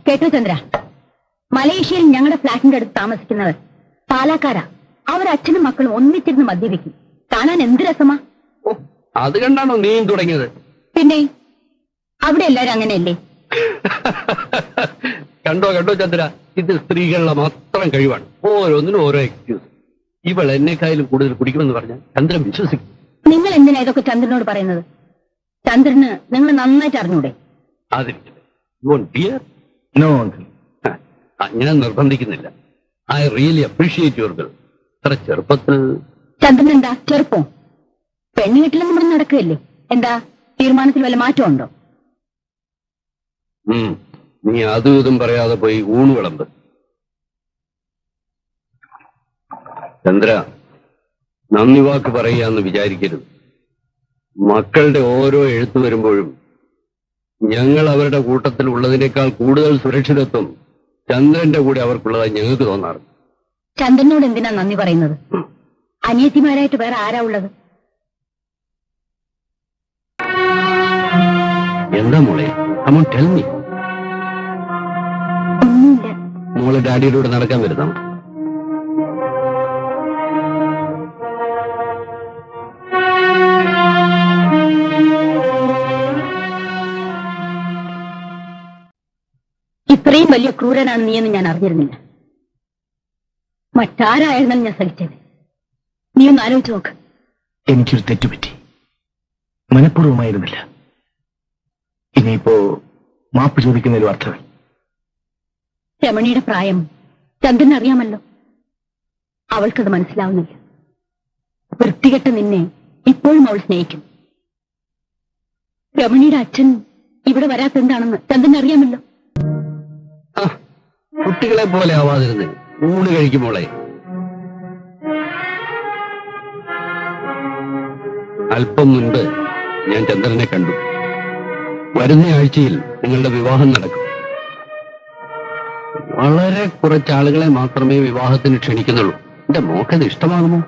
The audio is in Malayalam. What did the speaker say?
കേട്ടോ ചന്ദ്ര, മലേഷ്യയിൽ ഞങ്ങളുടെ ഫ്ലാറ്റിന്റെ അടുത്ത് താമസിക്കുന്നവർ പാലക്കാരാ. അവരച്ഛനും മക്കളും ഒന്നിച്ചിരുന്ന് മദ്യപിക്കും. കാണാൻ എന്ത് രസമാ. അത് കണ്ടാണോ നീയും തുടങ്ങിയത്? പിന്നെ അവിടെ എല്ലാരും അങ്ങനെയല്ലേ? കണ്ടോ ചന്ദ്ര, ഇത് സ്ത്രീകളുടെ മാത്രം കഴിവാണ്. ഓരോന്നിനും ഓരോ എക്സ്ക്യൂസ്. ഇവൾ എന്നെക്കായാലും കൂടുതൽ കുടിക്കുമെന്ന് പറഞ്ഞാൽ ചന്ദ്രൻ വിശ്വസിക്കും. നിങ്ങൾ എന്തിനാ ഇതൊക്കെ ചന്ദ്രനോട് പറയുന്നത്? ചന്ദ്രന് നിങ്ങൾ നന്നായിട്ട് അറിഞ്ഞൂടെ? ഞാൻ നിർബന്ധിക്കുന്നില്ല. I really appreciate your girl. അത്ര ചെറുപ്പത്തിൽ ചന്ദ്രൻ എന്താ ചെറുപ്പം? പെണ്ണ് കെട്ടില്ലെന്ന് പറഞ്ഞ് നടക്കുകയല്ലേ? എന്താ തീരുമാനത്തിൽ വല്ല മാറ്റമുണ്ടോ? നീ അതും ഇതും പറയാതെ പോയി ഊണ് വിളമ്പ്. ചന്ദ്ര, നന്ദി വാക്ക് പറയാന്ന് വിചാരിക്കരുത്. മക്കളുടെ ഓരോ എഴുത്തു വരുമ്പോഴും ഞങ്ങൾ അവരുടെ കൂട്ടത്തിൽ ഉള്ളതിനേക്കാൾ കൂടുതൽ സുരക്ഷിതത്വം ചന്ദ്രന്റെ കൂടെ അവർക്കുള്ളതായി ഞങ്ങൾക്ക് തോന്നാറ്. ചന്ദ്രനോട് എന്തിനാ നന്ദി പറയുന്നത്? അനിയത്തിമാരായിട്ട് വേറെ ആരാ ഉള്ളത്? എന്താ മോളെ? Come on tell me. ഒന്നുമില്ല. മോളെ ഡാഡിയുടെ കൂടെ നടക്കാൻ വരുന്നോ? ഇത്രയും വലിയ ക്രൂരനാണ് നീയെന്ന് ഞാൻ അറിഞ്ഞിരുന്നില്ല. മറ്റാരായിരുന്നാലും ഞാൻ സഹിച്ചത്. നീ ഒന്ന് ആലോചിച്ച് നോക്ക്. എനിക്കൊരു തെറ്റുപറ്റി. മനഃപൂർവ്വമായിരുന്നില്ല. ഇനിയിപ്പോ മാപ്പ് ചോദിക്കുന്നതിലും അർത്ഥമില്ല. രമണിയുടെ പ്രായം ചന്ദ്രൻ അറിയാമല്ലോ. അവൾക്കത് മനസ്സിലാവുന്നില്ല. വൃത്തികെട്ട നിന്നെ ഇപ്പോഴും അവൾ സ്നേഹിക്കുന്നു. രമണിയുടെ അച്ഛൻ ഇവിടെ വരാത്തെന്താണെന്ന് ചന്ദ്രൻ അറിയാമല്ലോ. കുട്ടികളെ പോലെ ആവാതിരുന്ന് ഊണ് കഴിക്കുമ്പോളെ. അല്പം മുൻപ് ഞാൻ ചന്ദ്രനെ കണ്ടു. വരുന്ന ആഴ്ചയിൽ നിങ്ങളുടെ വിവാഹം നടക്കും. വളരെ കുറച്ചാളുകളെ മാത്രമേ വിവാഹത്തിന് ക്ഷണിക്കുന്നുള്ളൂ. എന്റെ മോക്കത് ഇഷ്ടമാകുമോ?